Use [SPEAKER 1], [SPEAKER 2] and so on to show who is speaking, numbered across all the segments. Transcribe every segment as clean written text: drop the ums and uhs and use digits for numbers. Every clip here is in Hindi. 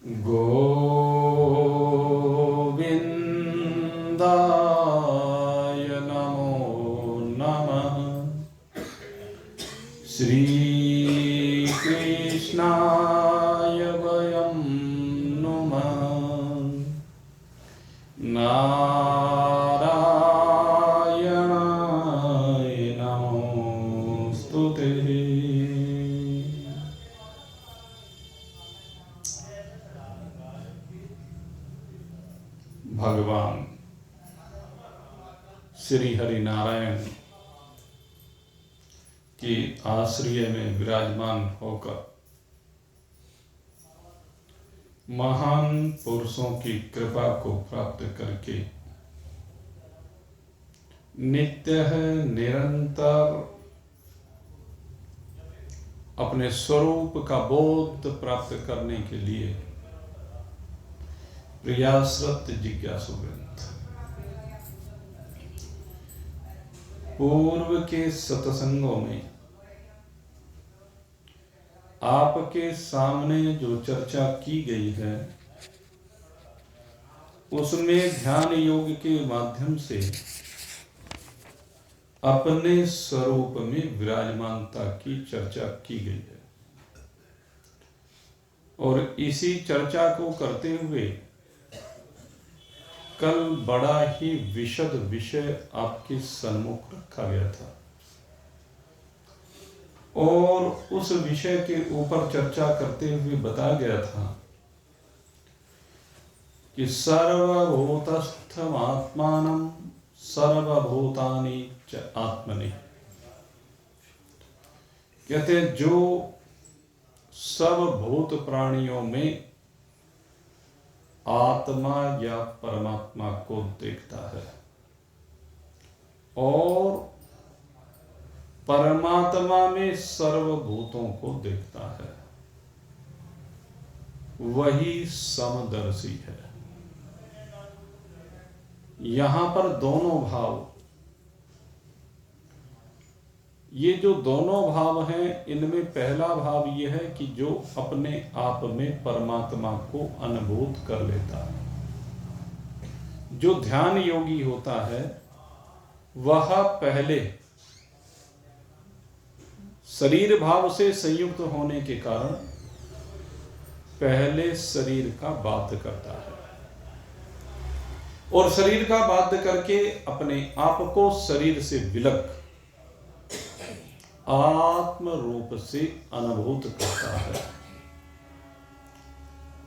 [SPEAKER 1] गोविन्दाय नमो नमः। श्रीकृष्णाय वयं नुमः। नारायणाय नमोस्तुते। भगवान श्री हरि नारायण के आश्रय में विराजमान होकर महान पुरुषों की कृपा को प्राप्त करके नित्य निरंतर अपने स्वरूप का बोध प्राप्त करने के लिए प्रयासरत जिज्ञासुवृंद, पूर्व के सत्संगों में आपके सामने जो चर्चा की गई है उसमें ध्यान योग के माध्यम से अपने स्वरूप में विराजमानता की चर्चा की गई है और इसी चर्चा को करते हुए कल बड़ा ही विशद विषय आपके सन्मुख रखा गया था और उस विषय के ऊपर चर्चा करते हुए बताया गया था कि सर्वभूतस्थम आत्मानं सर्वभूतानि च आत्मनि। कहते जो सब भूत प्राणियों में आत्मा या परमात्मा को देखता है और परमात्मा में सर्वभूतों को देखता है, वही समदर्शी है। यहां पर दोनों भाव, ये जो दोनों भाव हैं, इनमें पहला भाव यह है कि जो अपने आप में परमात्मा को अनुभूत कर लेता है, जो ध्यान योगी होता है वह पहले शरीर भाव से संयुक्त होने के कारण पहले शरीर का बाध्य करता है और शरीर का बाध्य करके अपने आप को शरीर से विलग आत्म रूप से अनुभूत करता है।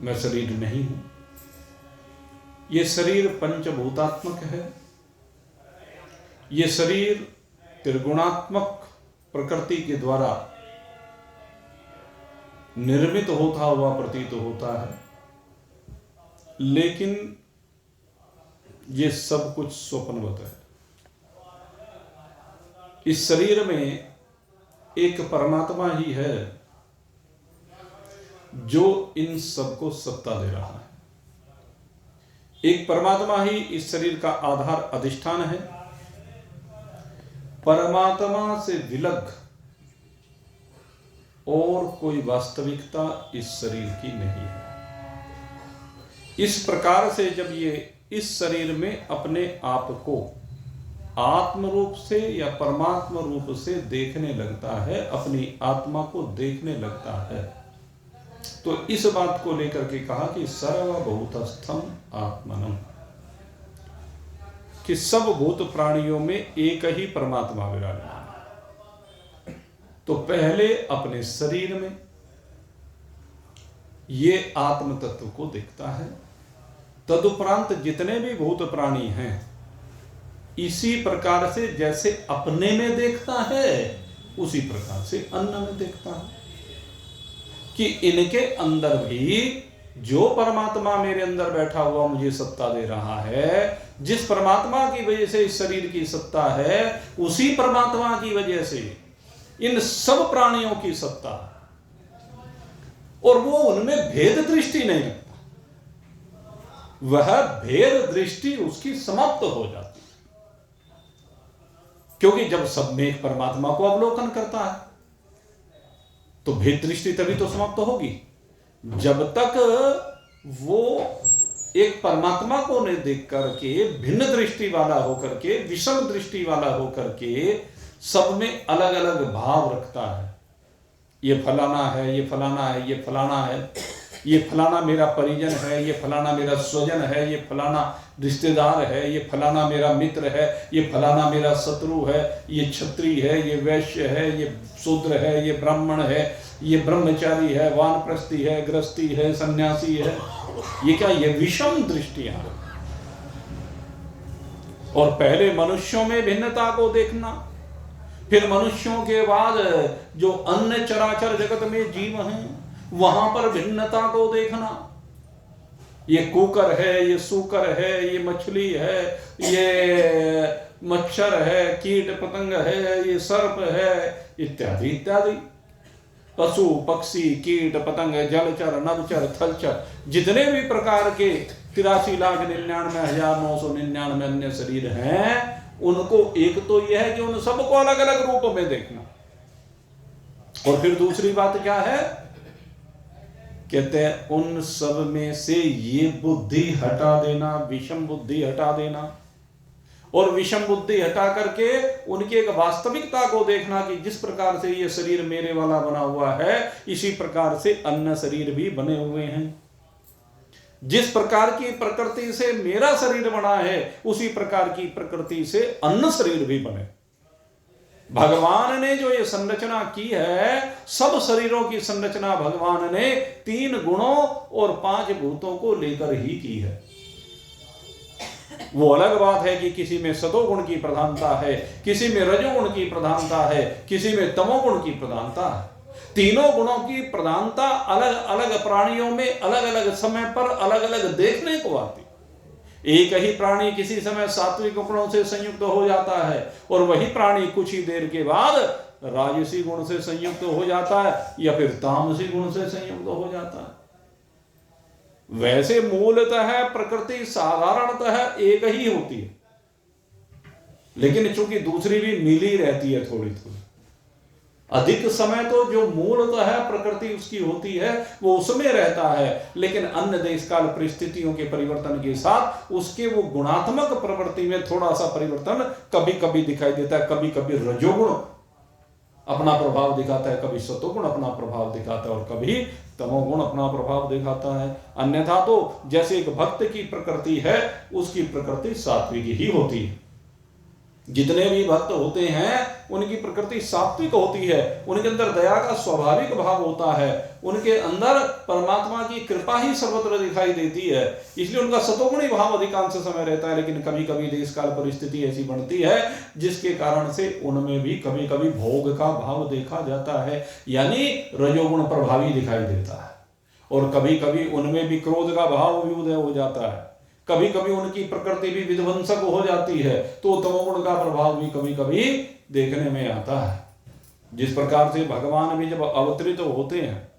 [SPEAKER 1] मैं शरीर नहीं हूं, ये शरीर पंचभूतात्मक है, ये शरीर त्रिगुणात्मक प्रकृति के द्वारा निर्मित होता हुआ प्रतीत होता है, लेकिन ये सब कुछ स्वप्नवत है। इस शरीर में एक परमात्मा ही है जो इन सबको सत्ता दे रहा है। एक परमात्मा ही इस शरीर का आधार अधिष्ठान है। परमात्मा से विलग और कोई वास्तविकता इस शरीर की नहीं है। इस प्रकार से जब ये इस शरीर में अपने आप को आत्म रूप से या परमात्मा रूप से देखने लगता है, अपनी आत्मा को देखने लगता है, तो इस बात को लेकर के कहा कि सर्वभूतस्थम आत्मनम, कि सब भूत प्राणियों में एक ही परमात्मा विराजमान है। तो पहले अपने शरीर में ये आत्म तत्व को देखता है, तदुपरांत जितने भी भूत प्राणी हैं इसी प्रकार से जैसे अपने में देखता है उसी प्रकार से अन्य में देखता है कि इनके अंदर भी जो परमात्मा मेरे अंदर बैठा हुआ मुझे सत्ता दे रहा है, जिस परमात्मा की वजह से इस शरीर की सत्ता है, उसी परमात्मा की वजह से इन सब प्राणियों की सत्ता, और वो उनमें भेद दृष्टि नहीं रखता। वह भेद दृष्टि उसकी समाप्त हो जाती है, क्योंकि जब सब में एक परमात्मा को अवलोकन करता है तो भेद दृष्टि तभी तो समाप्त होगी। जब तक वो एक परमात्मा को नहीं देख करके भिन्न दृष्टि वाला होकर के, विषम दृष्टि वाला होकर के सब में अलग अलग भाव रखता है। ये फलाना है, ये फलाना है, ये फलाना है, ये फलाना मेरा परिजन है, ये फलाना मेरा स्वजन है, ये फलाना रिश्तेदार है, ये फलाना मेरा मित्र है, ये फलाना मेरा शत्रु है, ये क्षत्रिय है, ये वैश्य है, ये शूद्र है, ये ब्राह्मण है, ये ब्रह्मचारी है, वानप्रस्थी है, गृहस्थी है, सन्यासी है। ये क्या, ये विषम दृष्टियां। और पहले मनुष्यों में भिन्नता को देखना, फिर मनुष्यों के बाद जो अन्य चराचर जगत में जीव हैं वहां पर भिन्नता को देखना। ये कुकर है, ये सूकर है, ये मछली है, ये मच्छर है, कीट पतंग है, ये सर्प है, इत्यादि इत्यादि। पशु पक्षी कीट पतंग जलचर नभचर थलचर जितने भी प्रकार के 83,99,999 अन्य शरीर हैं, उनको एक तो यह है कि उन सबको अलग अलग रूप में देखना। और फिर दूसरी बात क्या है, कहते हैं उन सब में से ये बुद्धि हटा देना, विषम बुद्धि हटा देना, और विषम बुद्धि हटा करके उनकी एक वास्तविकता को देखना कि जिस प्रकार से ये शरीर मेरे वाला बना हुआ है, इसी प्रकार से अन्य शरीर भी बने हुए हैं। जिस प्रकार की प्रकृति से मेरा शरीर बना है, उसी प्रकार की प्रकृति से अन्य शरीर भी बने। भगवान ने जो ये संरचना की है, सब शरीरों की संरचना भगवान ने 3 गुणों और 5 भूतों को लेकर ही की है। वो अलग बात है कि किसी में सतोगुण की प्रधानता है, किसी में रजोगुण की प्रधानता है, किसी में तमोगुण की प्रधानता है। तीनों गुणों की प्रधानता अलग अलग प्राणियों में अलग अलग समय पर अलग अलग देखने को आती। एक ही प्राणी किसी समय सात्विक गुणों से संयुक्त हो जाता है और वही प्राणी कुछ ही देर के बाद राजसी गुण से संयुक्त हो जाता है या फिर तामसी गुण से संयुक्त हो जाता है। वैसे मूलतः प्रकृति साधारणतः एक ही होती है, लेकिन चूंकि दूसरी भी मिली रहती है थोड़ी थोड़ी। अधिक समय तो जो मूलतः प्रकृति उसकी होती है वो उसमें रहता है, लेकिन अन्य देश काल परिस्थितियों के परिवर्तन के साथ उसके वो गुणात्मक प्रवृत्ति में थोड़ा सा परिवर्तन कभी कभी दिखाई देता है। कभी कभी रजोगुण अपना प्रभाव दिखाता है, कभी सतोगुण अपना प्रभाव दिखाता है और कभी तमोगुण अपना प्रभाव दिखाता है। अन्यथा तो जैसे एक भक्त की प्रकृति है, उसकी प्रकृति सात्विक ही होती है। जितने भी भक्त होते हैं उनकी प्रकृति सात्विक होती है, उनके अंदर दया का स्वाभाविक भाव होता है, उनके अंदर परमात्मा की कृपा ही सर्वत्र दिखाई देती है, इसलिए उनका सतोगुणी भाव अधिकांश समय रहता है। लेकिन कभी कभी देश काल परिस्थिति ऐसी बनती है जिसके कारण से उनमें भी कभी कभी भोग का भाव देखा जाता है, यानी रजोगुण प्रभावी दिखाई देता है। और कभी कभी उनमें भी क्रोध का भाव भी उदय हो जाता है, कभी कभी उनकी प्रकृति भी विध्वंसक हो जाती है, तो तमोगुण का प्रभाव भी कभी कभी देखने में आता है। जिस प्रकार से भगवान भी जब अवतरित होते हैं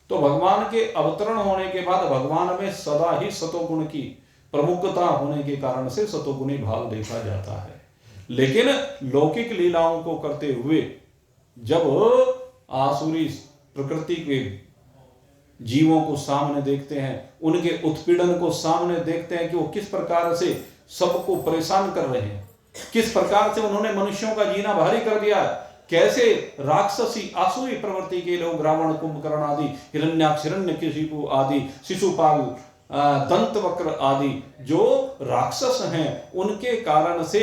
[SPEAKER 1] तो भगवान के अवतरण होने के बाद भगवान में सदा ही सतोगुण की प्रमुखता होने के कारण से सतोगुणी भाव देखा जाता है। लेकिन लौकिक लीलाओं को करते हुए जब आसुरी प्रकृति के जीवों को सामने देखते हैं, उनके उत्पीड़न को सामने देखते हैं कि वो किस प्रकार से सबको परेशान कर रहे हैं, किस प्रकार से उन्होंने मनुष्यों का जीना भारी कर दिया, कैसे राक्षसी आसुरी प्रवृत्ति के लोग रावण, कुंभकर्ण आदि, हिरण्याक्ष, हिरण्यकशिपु आदि, शिशुपाल, दंतवक्र आदि जो राक्षस हैं, उनके कारण से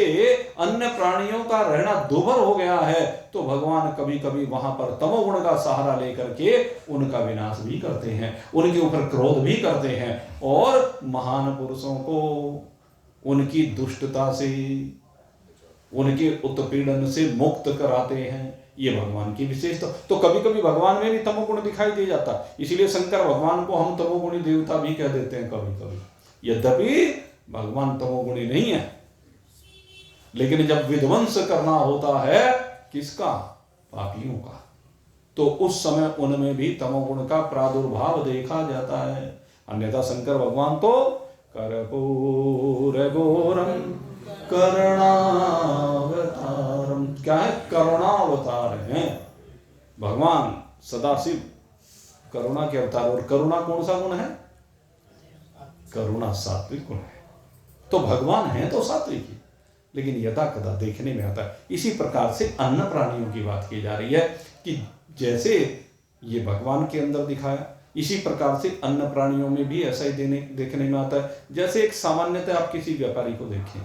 [SPEAKER 1] अन्य प्राणियों का रहना दुर्भर हो गया है। तो भगवान कभी कभी वहां पर तमोगुण का सहारा लेकर के उनका विनाश भी करते हैं, उनके ऊपर क्रोध भी करते हैं और महान पुरुषों को उनकी दुष्टता से, उनके उत्पीड़न से मुक्त कराते हैं। ये भगवान की विशेषता। तो कभी कभी भगवान में भी तमोगुण दिखाई दे जाता, इसीलिए शंकर भगवान को हम तमोगुणी देवता भी कह देते हैं कभी कभी। यद्यपि भगवान तमोगुणी नहीं है, लेकिन जब विध्वंस करना होता है किसका, पापियों का, तो उस समय उनमें भी तमोगुण का प्रादुर्भाव देखा जाता है। अन्यथा शंकर भगवान तो कर्पूर गौरम करुणावतारम, क्या है, करुणावतार हैं भगवान। सदाशिव करुणा के अवतार। और करुणा कौन सा गुण है, करुणा सात्विक गुण है। तो भगवान है तो सात्विक ही, लेकिन यदा कदा देखने में आता है। इसी प्रकार से अन्य प्राणियों की बात की जा रही है कि जैसे ये भगवान के अंदर दिखाया, इसी प्रकार से अन्य प्राणियों में भी ऐसा ही देखने में आता है। जैसे एक सामान्यतः आप किसी व्यापारी को देखें,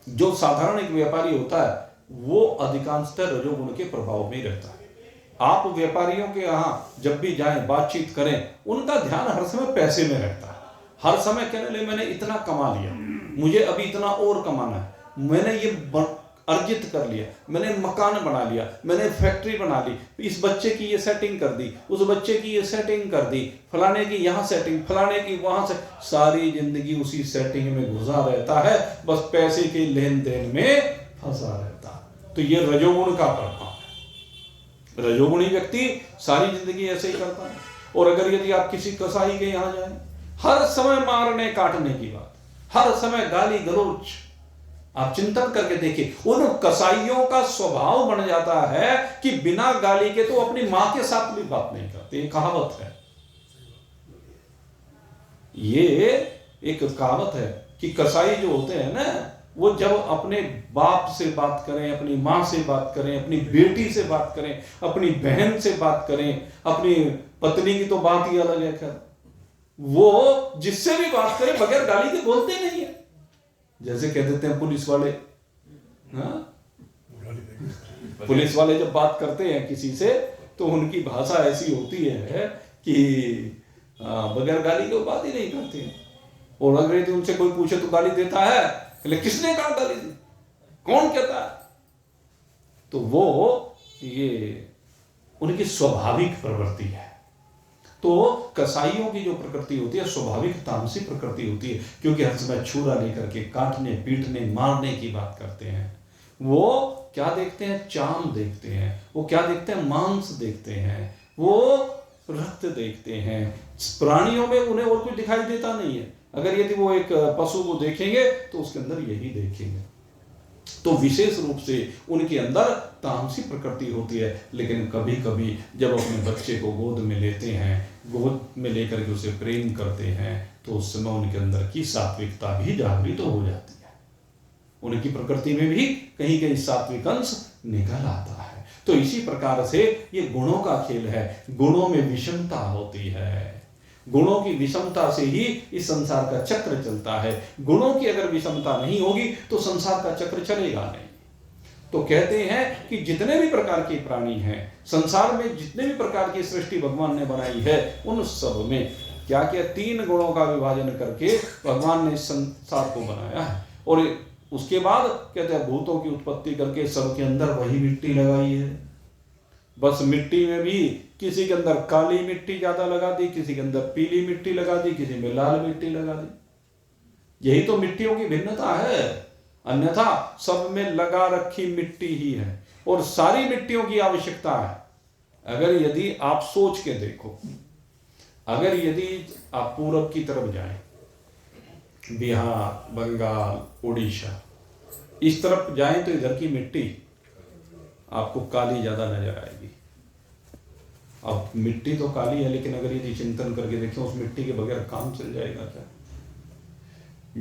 [SPEAKER 1] जो साधारण एक व्यापारी होता है वो अधिकांशतः रजोगुण के प्रभाव में रहता है। आप व्यापारियों के यहाँ जब भी जाएं, बातचीत करें, उनका ध्यान हर समय पैसे में रहता है। हर समय कहने लगे मैंने इतना कमा लिया, मुझे अभी इतना और कमाना है, मैंने ये अर्जित कर लिया, मैंने मकान बना लिया, मैंने फैक्ट्री बना ली, इस बच्चे की ये सेटिंग कर दी, उस बच्चे की ये सेटिंग कर दी, फलाने की यहाँ सेटिंग, फलाने की वहां से, सारी जिंदगी उसी सेटिंग में घुसा रहता है, बस पैसे के लेन देन में फंसा रहता है। तो ये रजोगुण का प्रभाव है। रजोगुणी व्यक्ति सारी जिंदगी ऐसे ही करता है। और अगर यदि आप किसी कसाई के यहाँ जाए, हर समय मारने काटने की बात, हर समय गाली गलौज, आप चिंतन करके देखिए, उन कसाईयों का स्वभाव बन जाता है कि बिना गाली के तो अपनी मां के साथ भी बात नहीं करते। ये कहावत है, ये एक कहावत है कि कसाई जो होते हैं ना, वो जब अपने बाप से बात करें, अपनी मां से बात करें, अपनी बेटी से बात करें, अपनी बहन से बात करें, अपनी पत्नी की तो बात ही अलग है, खैर वो जिससे भी बात करें बगैर गाली के बोलते नहीं है। जैसे कह देते हैं पुलिस वाले, हाँ, पुलिस वाले जब बात करते हैं किसी से तो उनकी भाषा ऐसी होती है कि बगैर गाली के बात ही नहीं करते हैं। और अगर यदि उनसे कोई पूछे तो गाली देता है, किसने कहा गाली दी, कौन कहता है? तो वो ये उनकी स्वाभाविक प्रवृत्ति है। तो कसाईयों की जो प्रकृति होती है स्वाभाविक तामसी प्रकृति होती है, क्योंकि हर समय छुरा लेकर के काटने पीटने मारने की बात करते हैं। वो क्या देखते हैं? चाम देखते हैं। वो क्या देखते हैं? मांस देखते हैं, वो रक्त देखते हैं। प्राणियों में उन्हें और कुछ दिखाई देता नहीं है। अगर यदि वो एक पशु को देखेंगे तो उसके अंदर यही देखेंगे। तो विशेष रूप से उनके अंदर तामसी प्रकृति होती है। लेकिन कभी कभी जब अपने बच्चे को गोद में लेते हैं, गोद में लेकर के उसे प्रेम करते हैं, तो उस समय उनके अंदर की सात्विकता भी जागृत तो हो जाती है। उनकी प्रकृति में भी कहीं कहीं सात्विक अंश निकल आता है। तो इसी प्रकार से ये गुणों का खेल है। गुणों में विषमता होती है, गुणों की विषमता से ही इस संसार का चक्र चलता है। गुणों की अगर विषमता नहीं होगी तो संसार का चक्र चलेगा नहीं। तो कहते हैं कि जितने भी प्रकार के प्राणी हैं संसार में, जितने भी प्रकार की सृष्टि भगवान ने बनाई है, उन सब में क्या क्या 3 गुणों का विभाजन करके भगवान ने संसार को बनाया है। और उसके बाद कहते हैं भूतों की उत्पत्ति करके सबके अंदर वही मिट्टी लगाई है। बस मिट्टी में भी किसी के अंदर काली मिट्टी ज्यादा लगा दी, किसी के अंदर पीली मिट्टी लगा दी, किसी में लाल मिट्टी लगा दी। यही तो मिट्टियों की भिन्नता है, अन्यथा सब में लगा रखी मिट्टी ही है और सारी मिट्टियों की आवश्यकता है। अगर यदि आप सोच के देखो, अगर यदि आप पूरब की तरफ जाएं, बिहार, बंगाल, उड़ीसा, इस तरफ जाएं तो इधर की मिट्टी आपको काली ज्यादा नजर आएगी। अब मिट्टी तो काली है, लेकिन अगर यदि चिंतन करके देखें उस मिट्टी के बगैर काम चल जाएगा क्या?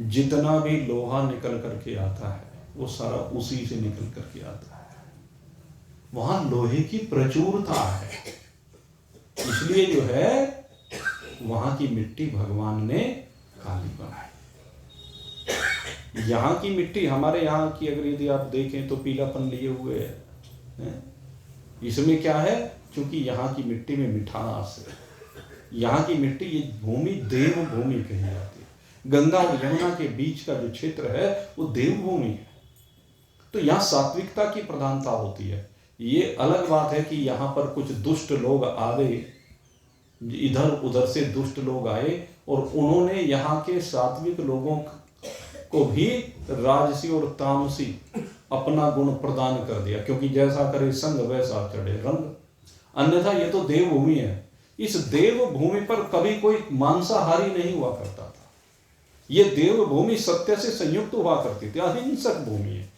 [SPEAKER 1] जितना भी लोहा निकल करके आता है वो सारा उसी से निकल करके आता है। वहां लोहे की प्रचुरता है, इसलिए जो है वहां की मिट्टी भगवान ने काली बनाई। यहाँ की मिट्टी, हमारे यहाँ की अगर यदि आप देखें तो पीलापन लिए हुए है। इसमें क्या है? क्योंकि यहाँ की मिट्टी में मिठास है। यहाँ की मिट्टी, ये भूमि देव भूमि कही जाती है। गंगा और यमुना के बीच का जो क्षेत्र है वो देव भूमि है। तो यहाँ सात्विकता की प्रधानता होती है। ये अलग बात है कि यहाँ पर कुछ दुष्ट लोग आ गए, इधर उधर से दुष्ट लोग आए और उन्होंने यहाँ के सात्विक लोगों को भी राजसी और तामसी अपना गुण प्रदान कर दिया, क्योंकि जैसा करे संग वैसा चढ़े रंग। अन्यथा ये तो देवभूमि है। इस देवभूमि पर कभी कोई मांसाहारी नहीं हुआ करता था। ये देवभूमि सत्य से संयुक्त हुआ करती थी, अहिंसक भूमि है।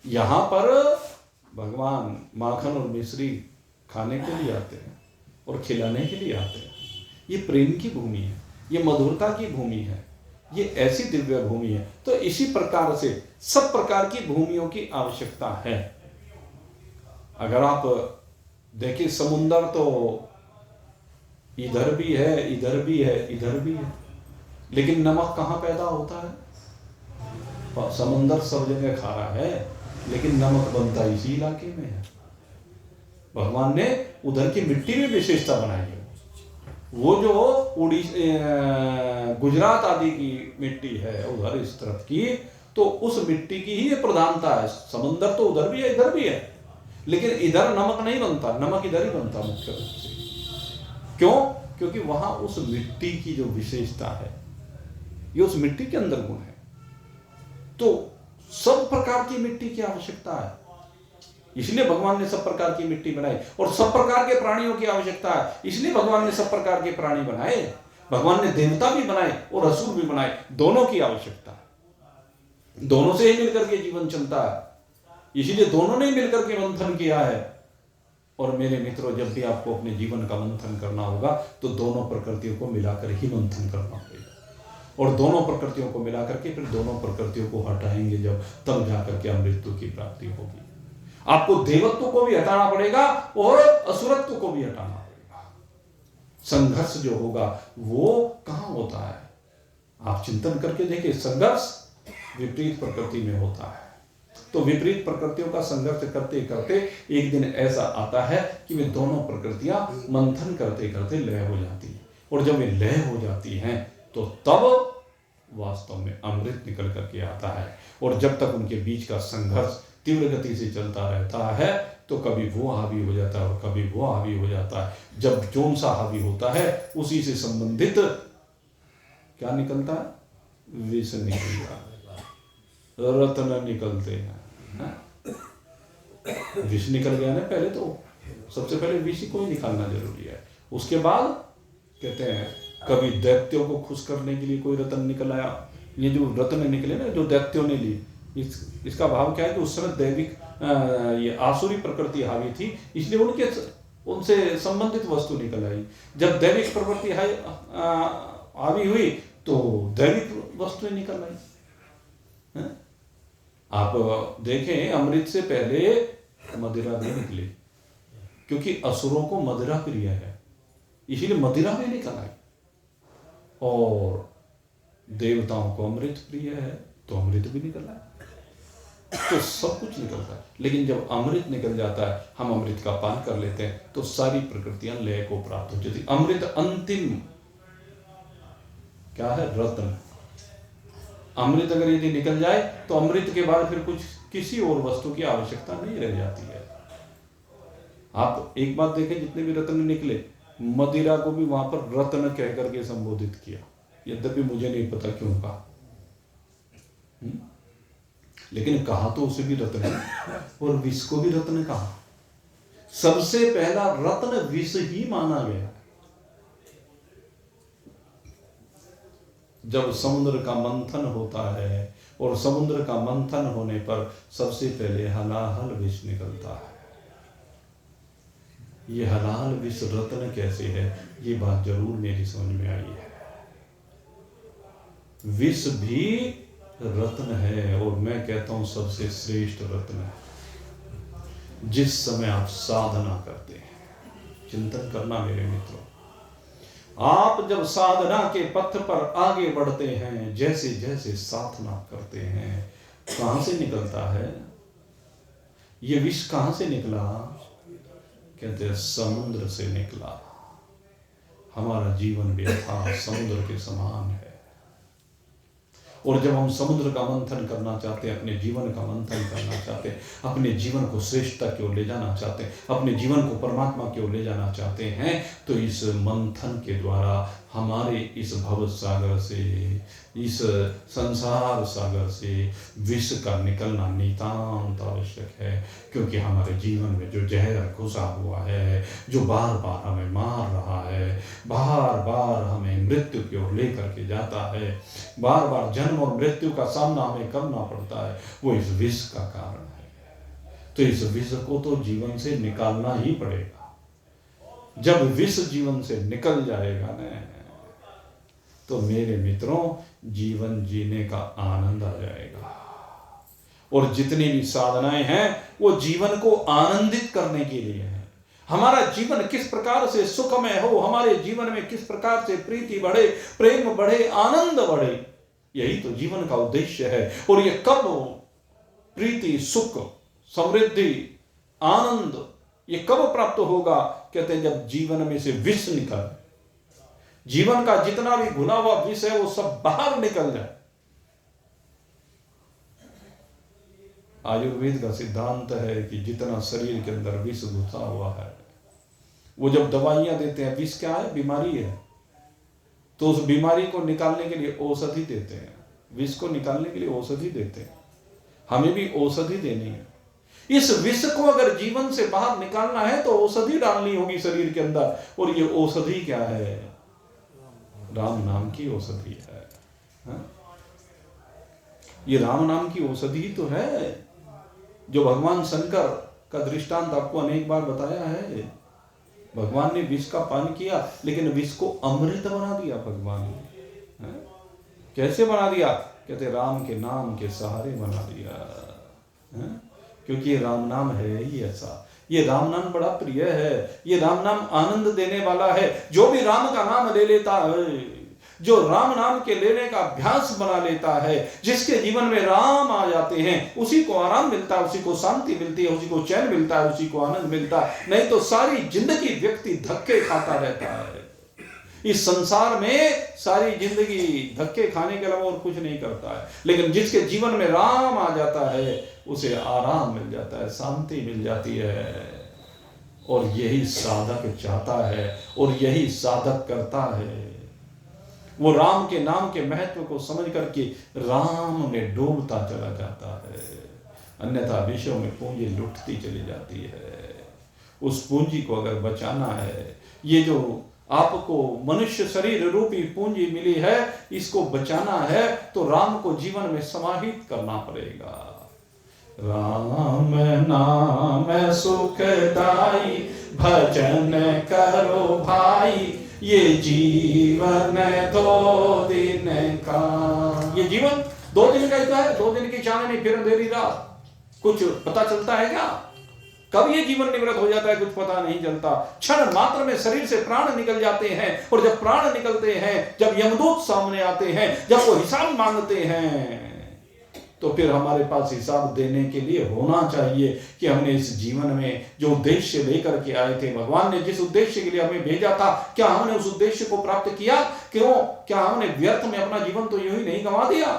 [SPEAKER 1] यहां पर भगवान माखन और मिश्री खाने के लिए आते हैं और खिलाने के लिए आते हैं। ये प्रेम की भूमि है। ये मधुरता की भूमि है, ये ऐसी दिव्य भूमि है। तो इसी प्रकार से सब प्रकार की भूमियों की आवश्यकता है। अगर आप देखिए, समुंदर तो इधर भी है, इधर भी है, इधर भी है, लेकिन नमक कहाँ पैदा होता है? समुंदर सब जगह खारा है, लेकिन नमक बनता इसी इलाके में है। भगवान ने उधर की मिट्टी में विशेषता बनाई है। वो जो गुजरात आदि की मिट्टी है उधर इस तरफ की, तो उस मिट्टी की ही प्रधानता है। समुंदर तो उधर भी है, इधर भी है, लेकिन इधर नमक नहीं बनता, नमक इधर ही बनता मुख्य रूप से। क्यों? क्योंकि वहां उस मिट्टी की जो विशेषता है, ये उस मिट्टी के अंदर गुण है। तो सब प्रकार की मिट्टी की आवश्यकता है, इसलिए भगवान ने सब प्रकार की मिट्टी बनाई। और सब प्रकार के प्राणियों की आवश्यकता है, इसलिए भगवान ने सब प्रकार के प्राणी बनाए। भगवान ने देवता भी बनाए और असुर भी बनाए, दोनों की आवश्यकता है। दोनों से ही मिलकर के जीवन चलता है, इसीलिए दोनों ने मिलकर के मंथन किया है। और मेरे मित्रों, जब भी आपको अपने जीवन का मंथन करना होगा तो दोनों प्रकृतियों को मिलाकर ही मंथन करना पड़ेगा। और दोनों प्रकृतियों को मिलाकर के फिर दोनों प्रकृतियों को हटाएंगे जब, तब जाकर के अमृतत्व की प्राप्ति होगी। आपको देवत्व को भी हटाना पड़ेगा और असुरत्व को भी हटाना पड़ेगा। संघर्ष जो होगा वो कहां होता है? आप चिंतन करके देखिए, संघर्ष विपरीत प्रकृति में होता है। तो विपरीत प्रकृतियों का संघर्ष करते करते एक दिन ऐसा आता है कि वे दोनों प्रकृतियां मंथन करते करते लय हो जाती हैं। और जब वे लय हो जाती हैं तो तब वास्तव में अमृत निकल करके आता है। और जब तक उनके बीच का संघर्ष तीव्र गति से चलता रहता है तो कभी वो हावी हो जाता है और कभी वो हावी हो जाता है। जब जोन सा हावी होता है उसी से संबंधित क्या निकलता है? विष निकलता है, रत्न निकलते हैं। विष निकल गया ना, पहले तो सबसे पहले विष को ही निकालना जरूरी है। उसके बाद कहते हैं कभी दैत्यों को खुश करने के लिए कोई रत्न निकल आया। ये जो रत्न निकले ना, जो दैत्यों ने ली, इसका भाव क्या है कि उस समय दैविक ये आसुरी प्रकृति हावी थी, इसलिए उनसे संबंधित वस्तु निकल आई। जब दैविक प्रकृति हावी हुई तो दैविक वस्तुएं निकल आई। आप देखें, अमृत से पहले मदिरा भी निकली, क्योंकि असुरों को मदिरा प्रिय है, इसीलिए मदिरा भी निकल आई। और देवताओं को अमृत प्रिय है तो अमृत भी निकल आया। तो सब कुछ निकलता है। लेकिन जब अमृत निकल जाता है, हम अमृत का पान कर लेते हैं, तो सारी प्रकृतियां लय को प्राप्त हो जाती। अमृत अंतिम क्या है? रत्न। अमृत अगर यदि निकल जाए तो अमृत के बाद फिर कुछ किसी और वस्तु की आवश्यकता नहीं रह जाती है। आप एक बात देखें, जितने भी रत्न निकले, मदिरा को भी वहां पर रत्न कह करके संबोधित किया, यद्यपि मुझे नहीं पता क्यों कहा, लेकिन कहा तो उसे भी रत्न है, और विष को भी रत्न कहा। सबसे पहला रत्न विष ही माना गया। जब समुद्र का मंथन होता है, और समुद्र का मंथन होने पर सबसे पहले हलाहल विष निकलता है। ये हलाल विष रत्न कैसे है, ये बात जरूर मेरी समझ में आई है। विष भी रत्न है, और मैं कहता हूं सबसे श्रेष्ठ रत्न है। जिस समय आप साधना करते हैं, चिंतन करना मेरे मित्रों, आप जब साधना के पथ पर आगे बढ़ते हैं, जैसे जैसे साधना करते हैं, कहां से निकलता है ये विष? कहां से निकला? कहते हैं समुद्र से निकला। हमारा जीवन व्यथा समुद्र के समान है। और जब हम समुद्र का मंथन करना चाहते हैं, अपने जीवन का मंथन करना चाहते हैं, अपने जीवन को श्रेष्ठता की ओर ले जाना चाहते हैं, अपने जीवन को परमात्मा की ओर ले जाना चाहते हैं, तो इस मंथन के द्वारा हमारे इस भव सागर से, इस संसार सागर से विष का निकलना नितांत आवश्यक है। क्योंकि हमारे जीवन में जो जहर घुसा हुआ है, जो बार बार हमें मार रहा है, बार बार हमें मृत्यु की ओर लेकर के जाता है, बार बार जन्म और मृत्यु का सामना हमें करना पड़ता है, वो इस विष का कारण है। तो इस विष को तो जीवन से निकालना ही पड़ेगा। जब विष जीवन से निकल जाएगा ना, तो मेरे मित्रों जीवन जीने का आनंद आ जाएगा। और जितनी भी साधनाएं हैं वो जीवन को आनंदित करने के लिए है। हमारा जीवन किस प्रकार से सुखमय हो, हमारे जीवन में किस प्रकार से प्रीति बढ़े, प्रेम बढ़े, आनंद बढ़े, यही तो जीवन का उद्देश्य है। और ये कब प्रीति, सुख, समृद्धि, आनंद ये कब प्राप्त होगा? कहते हैं जब जीवन में से विष निकल, जीवन का जितना भी घुला हुआ विष है वो सब बाहर निकल जाए। आयुर्वेद का सिद्धांत है कि जितना शरीर के अंदर विष घुसा हुआ है, वो जब दवाइयां देते हैं, विष क्या है? बीमारी है, तो उस बीमारी को निकालने के लिए औषधि देते हैं। विष को निकालने के लिए औषधि देते हैं, हमें भी औषधि देनी है। इस विष को अगर जीवन से बाहर निकालना है तो औषधि डालनी होगी शरीर के अंदर। और ये औषधि क्या है? राम नाम की औषधि है। हा? ये राम नाम की औषधि तो है, जो भगवान शंकर का दृष्टांत आपको अनेक बार बताया है। भगवान ने विष का पान किया, लेकिन विष को अमृत बना दिया भगवान ने। कैसे बना दिया? कहते राम के नाम के सहारे बना दिया। क्योंकि ये राम नाम है ही ऐसा। ये राम नाम बड़ा प्रिय है, ये राम नाम आनंद देने वाला है। जो भी राम का नाम ले लेता है, जो राम नाम के लेने का अभ्यास बना लेता है, जिसके जीवन में राम आ जाते हैं, उसी को आराम मिलता है, उसी को शांति मिलती है, उसी को चैन मिलता है, उसी को आनंद मिलता है। नहीं तो सारी जिंदगी व्यक्ति धक्के खाता रहता है। इस संसार में सारी जिंदगी धक्के खाने के अलावा और कुछ नहीं करता है। लेकिन जिसके जीवन में राम आ जाता है उसे आराम मिल जाता है, शांति मिल जाती है। और यही साधक चाहता है और यही साधक करता है। वो राम के नाम के महत्व को समझ करके राम में डूबता चला जाता है, अन्यथा विषयों में पूंजी लुटती चली जाती है। उस पूंजी को अगर बचाना है, ये जो आपको मनुष्य शरीर रूपी पूंजी मिली है, इसको बचाना है तो राम को जीवन में समाहित करना पड़ेगा। राम नाम सुखदाई भजन करो भाई, ये जीवन 2 दिन का। ये जीवन 2 दिन का ही तो है, 2 दिन की चांदनी फिर अंधेरी रात। कुछ पता चलता है क्या? कब ये जीवन निवृत्त हो जाता है कुछ पता नहीं चलता। क्षण मात्र में शरीर से प्राण निकल जाते हैं। और जब प्राण निकलते हैं, जब यमदूत सामने आते हैं, जब वो हिसाब मांगते हैं, तो फिर हमारे पास हिसाब देने के लिए होना चाहिए कि हमने इस जीवन में जो उद्देश्य लेकर के आए थे, भगवान ने जिस उद्देश्य के लिए हमें भेजा था, क्या हमने उस उद्देश्य को प्राप्त किया? क्यों? क्या हमने व्यर्थ में अपना जीवन तो यूं ही नहीं गंवा दिया?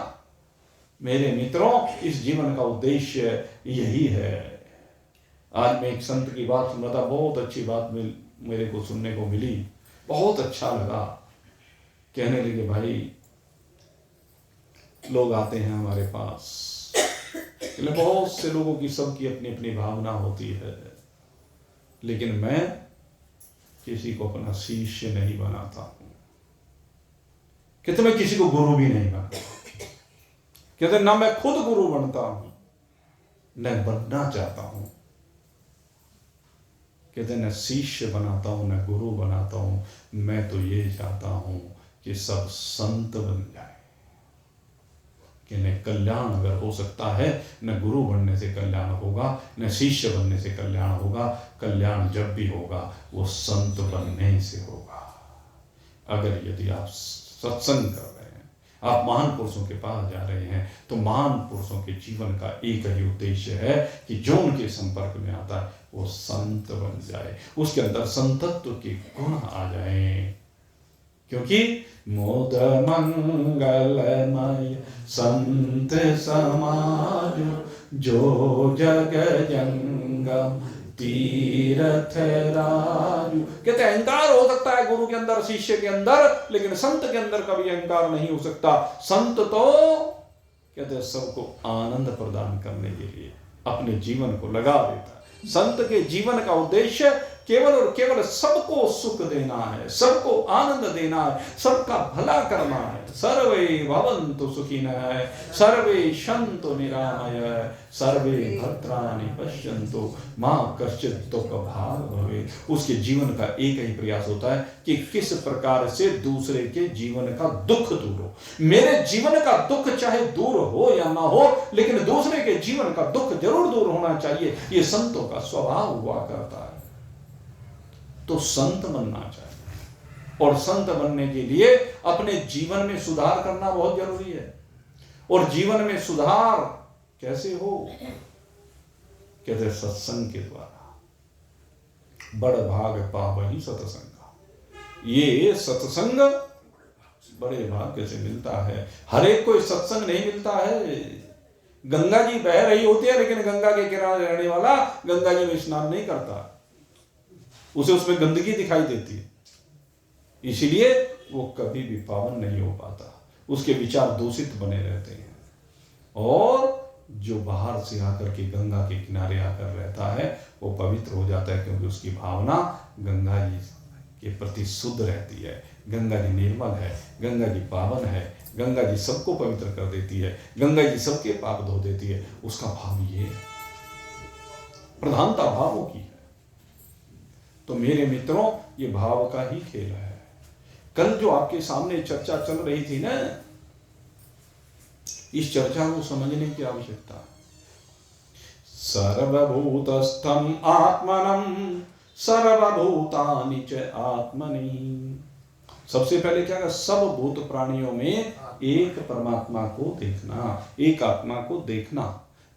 [SPEAKER 1] मेरे मित्रों, इस जीवन का उद्देश्य यही है। आज मैं एक संत की बात सुन रहा था, बहुत अच्छी बात मेरे को सुनने को मिली, बहुत अच्छा लगा। कहने लगे भाई, लोग आते हैं हमारे पास, बहुत से लोगों की सबकी अपनी अपनी भावना होती है, लेकिन मैं किसी को अपना शिष्य नहीं बनाता हूं। कहते मैं किसी को गुरु भी नहीं बनाता। कहते ना मैं खुद गुरु बनता हूं, न बनना चाहता हूं। कहते न शिष्य बनाता हूं, न गुरु बनाता हूं। मैं तो ये चाहता हूं कि सब संत बन जाए। कि न कल्याण अगर हो सकता है, न गुरु बनने से कल्याण होगा, न शिष्य बनने से कल्याण होगा। कल्याण जब भी होगा वो संत बनने से होगा। अगर यदि आप सत्संग कर रहे हैं, आप महान पुरुषों के पास जा रहे हैं, तो महान पुरुषों के जीवन का एक ही उद्देश्य है कि जो उनके संपर्क में आता है वो संत बन जाए, उसके अंदर संतत्व के गुण आ जाए। क्योंकि मोद मंगलमय संत समाज, जो जग जंगम तीर्थ राजू। कहते अहंकार हो सकता है गुरु के अंदर, शिष्य के अंदर, लेकिन संत के अंदर कभी अहंकार नहीं हो सकता। संत तो कहते सबको आनंद प्रदान करने के लिए अपने जीवन को लगा देता है। संत के जीवन का उद्देश्य केवल और केवल सबको सुख देना है, सबको आनंद देना है, सबका भला करना है। सर्वे भवन्तु सुखिनः, सर्वे सन्तु निरामयः, सर्वे भद्राणि पश्यन्तु मा कश्चित् दुःखभाग् भवेत्। उसके जीवन का एक ही प्रयास होता है कि किस प्रकार से दूसरे के जीवन का दुख दूर हो। मेरे जीवन का दुख चाहे दूर हो या ना हो, लेकिन दूसरे के जीवन का दुख जरूर दूर होना चाहिए। ये संतों का स्वभाव हुआ करता है। तो संत बनना चाहिए, और संत बनने के लिए अपने जीवन में सुधार करना बहुत जरूरी है। और जीवन में सुधार कैसे हो? कहते सत्संग के द्वारा। बड़ भाग पावहि सत्संग। ये सत्संग बड़े भाग्य से मिलता है। हर एक को सत्संग नहीं मिलता है। गंगा जी बह रही होती है, लेकिन गंगा के किनारे रहने वाला गंगा जी में स्नान नहीं करता, उसे उसमें गंदगी दिखाई देती है, इसलिए वो कभी भी पावन नहीं हो पाता। उसके विचार दूषित बने रहते हैं। और जो बाहर से आकर के गंगा के किनारे आकर रहता है वो पवित्र हो जाता है, क्योंकि उसकी भावना गंगा जी के प्रति शुद्ध रहती है। गंगा जी निर्मल है, गंगा जी पावन है, गंगा जी सबको पवित्र कर देती है, गंगा जी सबके पाप धो देती है। उसका भाव ये है, प्रधानता भावों की है। तो मेरे मित्रों, ये भाव का ही खेल है। कल जो आपके सामने चर्चा चल रही थी ना, इस चर्चा को समझने की आवश्यकता है। सर्वभूतस्थम आत्मनम सर्वभूतानि च आत्मनि। सबसे पहले क्या है? सब भूत प्राणियों में एक परमात्मा को देखना, एक आत्मा को देखना।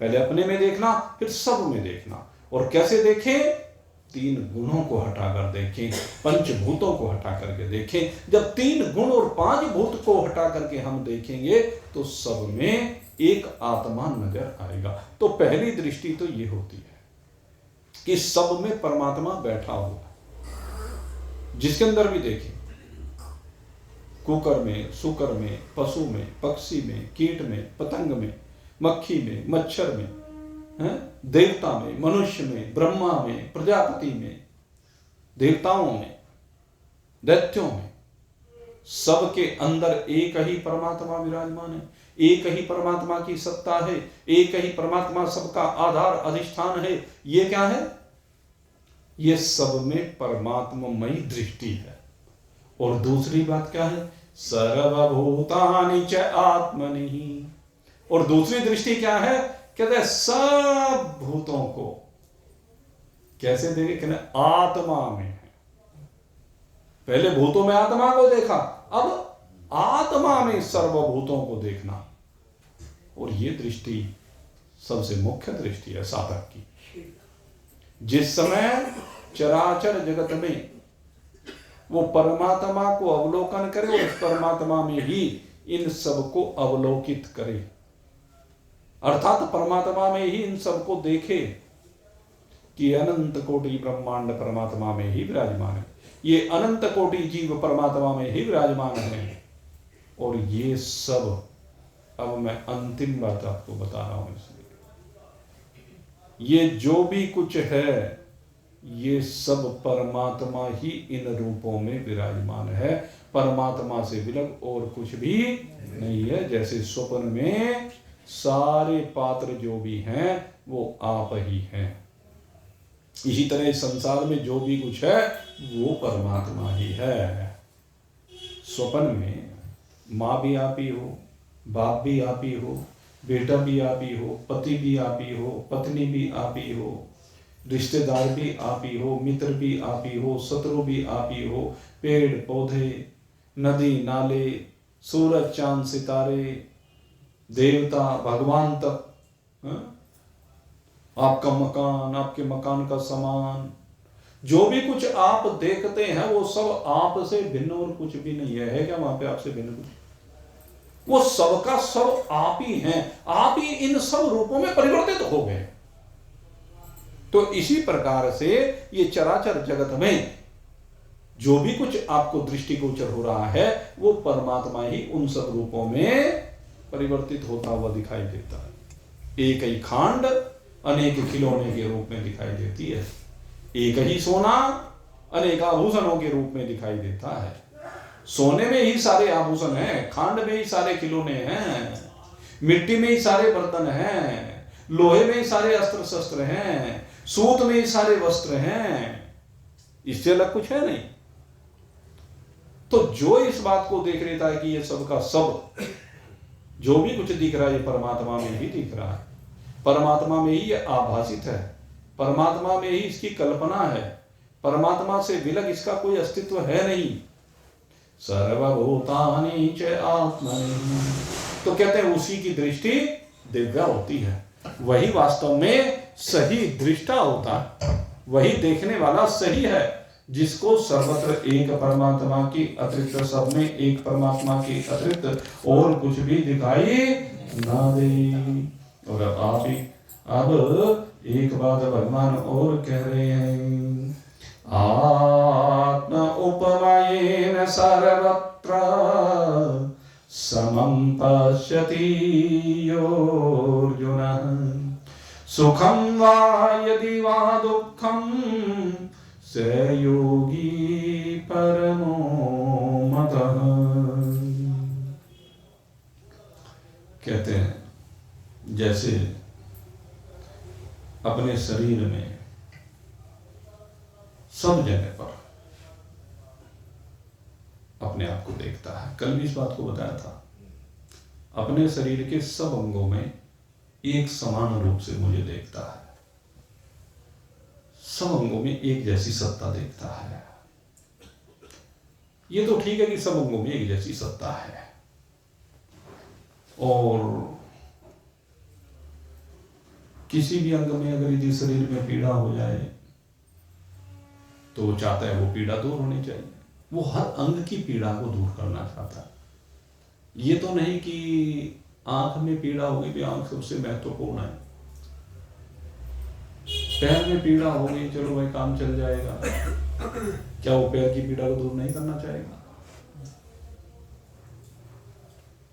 [SPEAKER 1] पहले अपने में देखना, फिर सब में देखना। और कैसे देखें? 3 गुणों को हटाकर देखें, पंचभूतों को हटा करके देखें। जब 3 गुण और 5 भूत को हटा करके हम देखेंगे तो सब में एक आत्मा नजर आएगा। तो पहली दृष्टि तो ये होती है कि सब में परमात्मा बैठा हुआ, जिसके अंदर भी देखें, कुकर में, शुकर में, पशु में, पक्षी में, कीट में, पतंग में, मक्खी में, मच्छर में, देवता में, मनुष्य में, ब्रह्मा में, प्रजापति में, देवताओं में, दैत्यों में, सबके अंदर एक ही परमात्मा विराजमान है। एक ही परमात्मा की सत्ता है, एक ही परमात्मा सबका आधार अधिष्ठान है। ये क्या है? ये सब में परमात्ममयी दृष्टि है। और दूसरी बात क्या है? सर्वभूतानि च आत्मनि। और दूसरी दृष्टि क्या है? कहते हैं सब भूतों को कैसे देखे? कहते आत्मा में है। पहले भूतों में आत्मा को देखा, अब आत्मा में सर्वभूतों को देखना। और ये दृष्टि सबसे मुख्य दृष्टि है साधक की। जिस समय चराचर जगत में वो परमात्मा को अवलोकन करे और उस परमात्मा में ही इन सबको अवलोकित करे, अर्थात परमात्मा में ही इन सबको देखे कि अनंत कोटि ब्रह्मांड परमात्मा में ही विराजमान है, ये अनंत कोटि जीव परमात्मा में ही विराजमान है। और ये सब, अब मैं अंतिम बात आपको बता रहा हूं, इसलिए ये जो भी कुछ है ये सब परमात्मा ही इन रूपों में विराजमान है। परमात्मा से विलग और कुछ भी नहीं है। जैसे स्वप्न में सारे पात्र जो भी हैं वो आप ही हैं, इसी तरह संसार में जो भी कुछ है वो परमात्मा ही है। स्वप्न में माँ भी आप ही हो, बाप भी आप ही हो, बेटा भी आप ही हो, पति भी आप ही हो, पत्नी भी आप ही हो, रिश्तेदार भी आप ही हो, मित्र भी आप ही हो, शत्रु भी आप ही हो, पेड़ पौधे, नदी नाले, सूरज चांद सितारे, देवता भगवान तक, आपका मकान, आपके मकान का सामान, जो भी कुछ आप देखते हैं वो सब आप से भिन्न और कुछ भी नहीं है। क्या वहां पे आपसे भिन्न कुछ? वो सबका सब आप ही हैं। आप ही इन सब रूपों में परिवर्तित हो गए। तो इसी प्रकार से ये चराचर जगत में जो भी कुछ आपको दृष्टिगोचर हो रहा है वो परमात्मा ही उन सब रूपों में परिवर्तित होता हुआ दिखाई देता है। एक ही खांड अनेक खिलौने के रूप में दिखाई देती है, एक ही सोना अनेक आभूषणों के रूप में दिखाई देता है। सोने में ही सारे आभूषण हैं, खांड में ही सारे खिलौने हैं, मिट्टी में ही सारे बर्तन हैं, लोहे में ही सारे अस्त्र शस्त्र हैं, सूत में ही सारे वस्त्र हैं, इससे अलग कुछ है नहीं। तो जो इस बात को देख लेता है कि ये सब का सब जो भी कुछ दिख रहा है ये परमात्मा में ही दिख रहा है, परमात्मा में ही ये आभासित है, परमात्मा में ही इसकी कल्पना है, परमात्मा से विलग इसका कोई अस्तित्व है नहीं। सर्वभूतानि च आत्मनि, तो कहते हैं उसी की दृष्टि दिव्या होती है, वही वास्तव में सही दृष्टा होता है, वही देखने वाला सही है, जिसको सर्वत्र एक परमात्मा के अतिरिक्त, सब में एक परमात्मा के अतिरिक्त और कुछ भी दिखाई ना दे। और आप ही अब एक बात भगवान और कह रहे हैं, आत्म उपमयेन सर्वत्र समं पश्यति योऽर्जुन, सुखं वा यदि वा दुःखं स योगी परमो मतः। कहते हैं जैसे अपने शरीर में सब जगह पर अपने आप को देखता है, कल भी इस बात को बताया था, अपने शरीर के सब अंगों में एक समान रूप से मुझे देखता है, सब अंगों में एक जैसी सत्ता देखता है। ये तो ठीक है कि सब अंगों में एक जैसी सत्ता है, और किसी भी अंग में अगर यदि शरीर में पीड़ा हो जाए तो वो चाहता है वो पीड़ा दूर होनी चाहिए, वो हर अंग की पीड़ा को दूर करना चाहता है। ये तो नहीं कि आंख में पीड़ा होगी भी आंख सबसे महत्वपूर्ण है, पैर में पीड़ा होगी चलो भाई काम चल जाएगा, क्या वो पैर की पीड़ा को दूर नहीं करना चाहेगा?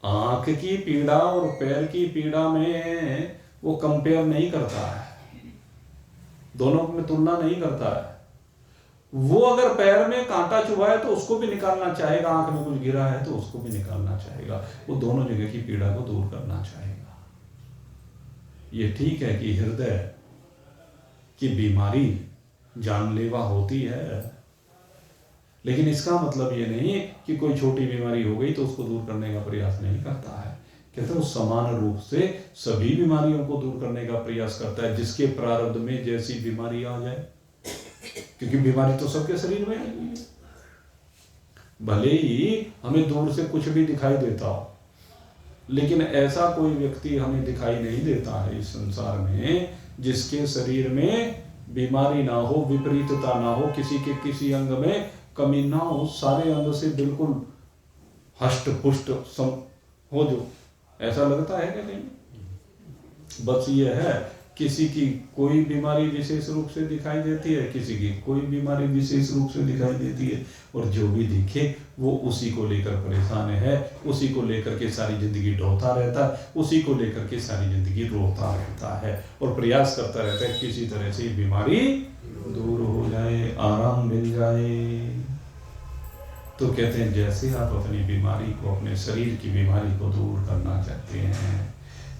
[SPEAKER 1] आंख की पीड़ा और पैर की पीड़ा में वो कंपेयर नहीं करता है, दोनों में तुलना नहीं करता है। वो अगर पैर में कांटा चुभा है तो उसको भी निकालना चाहेगा, आंख में कुछ गिरा है तो उसको भी निकालना चाहेगा, वो दोनों जगह की पीड़ा को दूर करना चाहेगा। ये ठीक है कि हृदय की बीमारी जानलेवा होती है, लेकिन इसका मतलब ये नहीं कि कोई छोटी बीमारी हो गई तो उसको दूर करने का प्रयास नहीं करता है। कहते हैं वो समान रूप से सभी बीमारियों को दूर करने का प्रयास करता है, जिसके प्रारब्ध में जैसी बीमारी आ जाए, क्योंकि बीमारी तो सबके शरीर में आई हुई है। भले ही हमें दूर से कुछ भी दिखाई देता हो, लेकिन ऐसा कोई व्यक्ति हमें दिखाई नहीं देता है इस संसार में जिसके शरीर में बीमारी ना हो, विपरीतता ना हो, किसी के किसी अंग में कमी ना हो, सारे अंग से बिल्कुल हष्ट पुष्ट हो, जो ऐसा लगता है क्या नहीं? बस ये है किसी की कोई बीमारी विशेष रूप से दिखाई देती है, किसी की कोई बीमारी विशेष रूप से दिखाई देती है, और जो भी दिखे वो उसी को लेकर परेशान है, उसी को लेकर के सारी जिंदगी ढोता रहता है, उसी को लेकर के सारी जिंदगी रोता रहता है और प्रयास करता रहता है किसी तरह से बीमारी दूर हो जाए, आराम मिल जाए। तो कहते हैं जैसे आप अपनी बीमारी को, अपने शरीर की बीमारी को दूर करना चाहते हैं,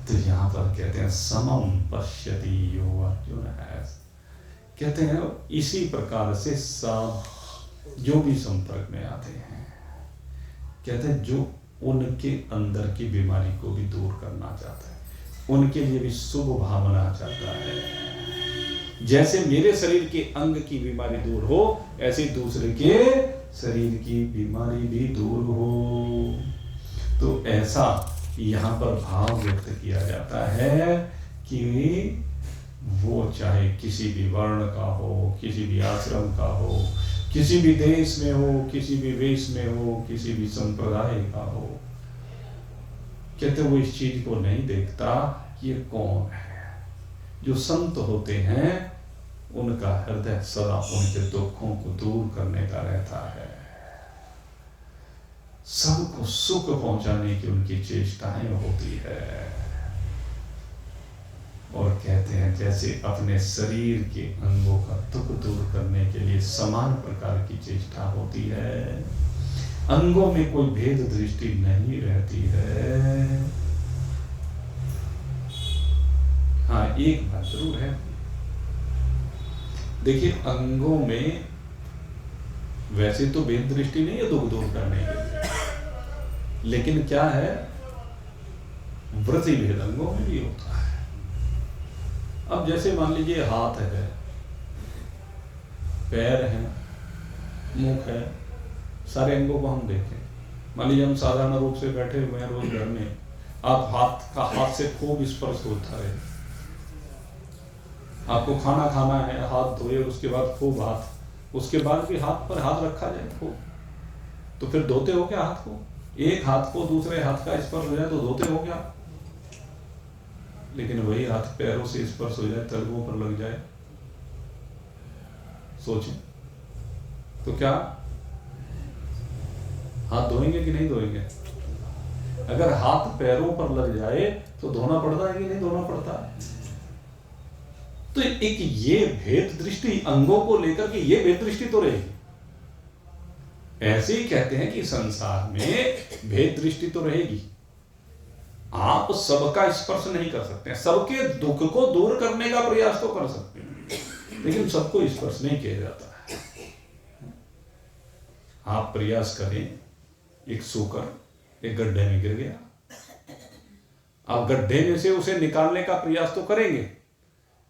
[SPEAKER 1] तो यहाँ पर कहते हैं समम पश्यति यो अर्जुन है। कहते हैं इसी प्रकार से सब जो भी संपर्क में आते हैं, कहते हैं जो उनके अंदर की बीमारी को भी दूर करना चाहता है, उनके लिए भी शुभ भावना चाहता है। जैसे मेरे शरीर के अंग की बीमारी दूर हो, ऐसे दूसरे के शरीर की बीमारी भी दूर हो। तो ऐसा यहाँ पर भाव व्यक्त किया जाता है कि वो चाहे किसी भी वर्ण का हो, किसी भी आश्रम का हो, किसी भी देश में हो, किसी भी वेश में हो, किसी भी संप्रदाय का हो, कहते वो इस चीज को नहीं देखता कि ये कौन है। जो संत होते हैं उनका हृदय सदा उनके दुखों को दूर करने का रहता है, सबको सुख पहुंचाने की उनकी चेष्टाएं होती है। और कहते हैं जैसे अपने शरीर के अंगों का दुख दूर करने के लिए समान प्रकार की चेष्टा होती है, अंगों में कोई भेद दृष्टि नहीं रहती है। हाँ, एक बात जरूर है, देखिए अंगों में वैसे तो भेद दृष्टि नहीं है दुख दूर करने के लिए, लेकिन क्या है, वृत्ति भेद अंगों में भी होता है। अब जैसे मान लीजिए हाथ है, पैर है, मुख है, सारे अंगों को हम देखें। मान लीजिए हम साधारण रूप से बैठे हुए हैं रोज घर में, आप हाथ से खूब स्पर्श होता है, आपको खाना खाना है, हाथ धोए, उसके बाद खूब हाथ, उसके बाद भी हाथ पर हाथ रखा जाए खूब, तो फिर धोते हो क्या हाथ को? एक हाथ को दूसरे हाथ का स्पर्श हो जाए तो धोते हो क्या? लेकिन वही हाथ पैरों से स्पर्श हो जाए, तलवों पर लग जाए, सोचें तो क्या हाथ धोएंगे कि नहीं धोएंगे? अगर हाथ पैरों पर लग जाए तो धोना पड़ता है कि नहीं धोना पड़ता है? तो एक ये भेद दृष्टि अंगों को लेकर के, ये भेद दृष्टि तो रहेगी। ऐसे ही कहते हैं कि संसार में भेद दृष्टि तो रहेगी, आप सबका स्पर्श नहीं कर सकते, सबके दुख को दूर करने का प्रयास तो कर सकते हैं, लेकिन सबको स्पर्श नहीं किया जाता है। आप प्रयास करें, एक सूकर एक गड्ढे में गिर गया, आप गड्ढे में से उसे निकालने का प्रयास तो करेंगे,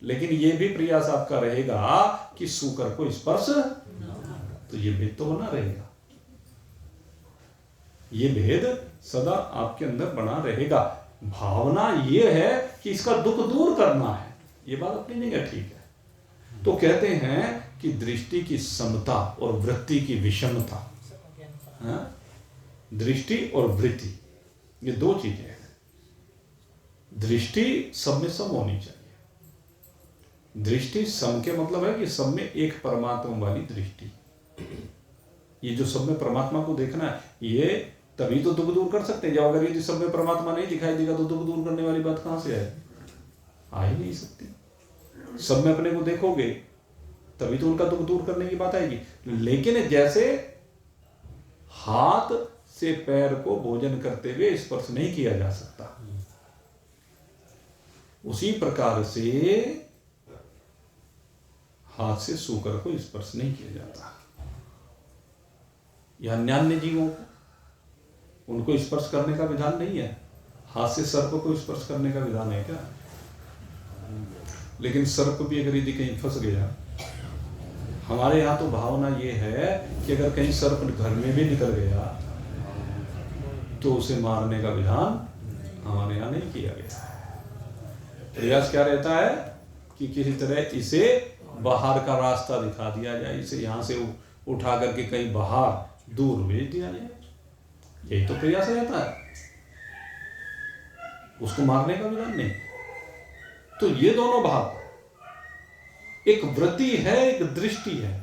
[SPEAKER 1] लेकिन यह भी प्रयास आपका रहेगा कि सूकर को स्पर्श, तो ये भेद तो बना रहेगा, ये भेद सदा आपके अंदर बना रहेगा। भावना ये है कि इसका दुख दूर करना है, ये बात अपनी जगह ठीक है। तो कहते हैं कि दृष्टि की समता और वृत्ति की विषमता, दृष्टि और वृत्ति ये दो चीजें हैं। दृष्टि सब में सम होनी चाहिए। दृष्टि सम के मतलब है कि सब में एक परमात्मा वाली दृष्टि, ये जो सब में परमात्मा को देखना है, ये तभी तो दुख दूर कर सकते हैं। जब अगर ये सब में परमात्मा नहीं दिखाई देगा तो दुख दूर करने वाली बात कहां से आएगी? आ ही नहीं सकती। सब में अपने को देखोगे तभी तो उनका दुख दूर करने की बात आएगी। लेकिन जैसे हाथ से पैर को भोजन करते हुए स्पर्श नहीं किया जा सकता, उसी प्रकार से हाथ से सूकर को स्पर्श नहीं किया जाता। या अन्य जीवों को, उनको स्पर्श करने का विधान नहीं है। हाथ से सर्प को स्पर्श करने का विधान है क्या? लेकिन सर्प भी अगर यदि कहीं फंस गया, हमारे यहाँ तो भावना ये है कि अगर कहीं सर्प घर में भी निकल गया तो उसे मारने का विधान हमारे यहाँ नहीं किया गया है। प्रयास क्या रहता है कि किसी तरह इसे बाहर का रास्ता दिखा दिया जाए, इसे यहाँ से उठा करके कहीं बाहर दूर भेज दिया जाए, यही तो प्रयास रहता है, उसको मारने का विधान नहीं। तो ये दोनों भाव, एक वृत्ति है एक दृष्टि है।